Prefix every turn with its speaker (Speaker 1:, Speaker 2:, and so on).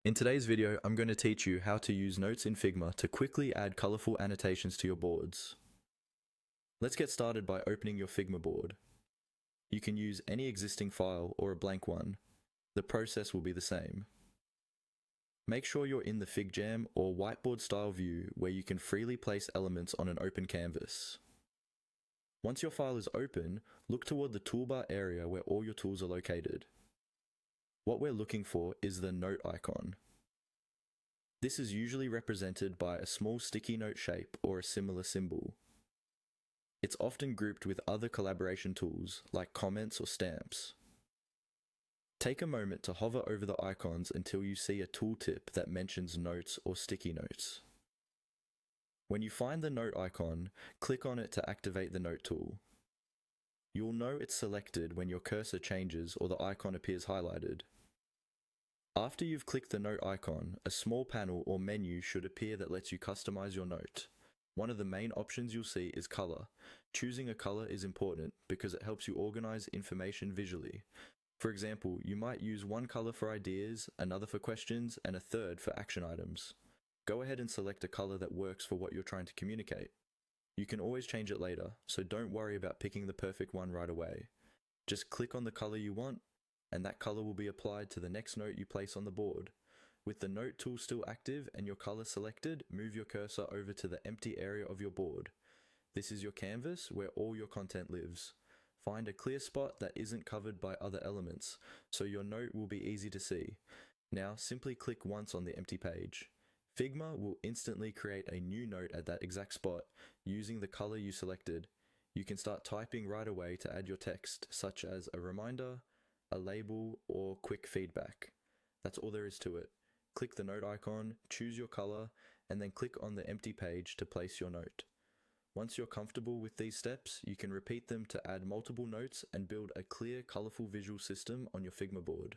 Speaker 1: In today's video, I'm going to teach you how to use notes in Figma to quickly add colorful annotations to your boards. Let's get started by opening your Figma board. You can use any existing file or a blank one. The process will be the same. Make sure you're in the Figjam or whiteboard style view where you can freely place elements on an open canvas. Once your file is open, look toward the toolbar area where all your tools are located. What we're looking for is the note icon. This is usually represented by a small sticky note shape or a similar symbol. It's often grouped with other collaboration tools like comments or stamps. Take a moment to hover over the icons until you see a tooltip that mentions notes or sticky notes. When you find the note icon, click on it to activate the note tool. You'll know it's selected when your cursor changes or the icon appears highlighted. After you've clicked the note icon, a small panel or menu should appear that lets you customize your note. One of the main options you'll see is color. Choosing a color is important because it helps you organize information visually. For example, you might use one color for ideas, another for questions, and a third for action items. Go ahead and select a color that works for what you're trying to communicate. You can always change it later, so don't worry about picking the perfect one right away. Just click on the color you want, and that color will be applied to the next note you place on the board. With the note tool still active and your color selected, move your cursor over to the empty area of your board. This is your canvas where all your content lives. Find a clear spot that isn't covered by other elements, so your note will be easy to see. Now simply click once on the empty page. Figma will instantly create a new note at that exact spot using the color you selected. You can start typing right away to add your text, such as a reminder, a label, or quick feedback. That's all there is to it. Click the note icon, choose your color, and then click on the empty page to place your note. Once you're comfortable with these steps, you can repeat them to add multiple notes and build a clear, colorful visual system on your Figma board.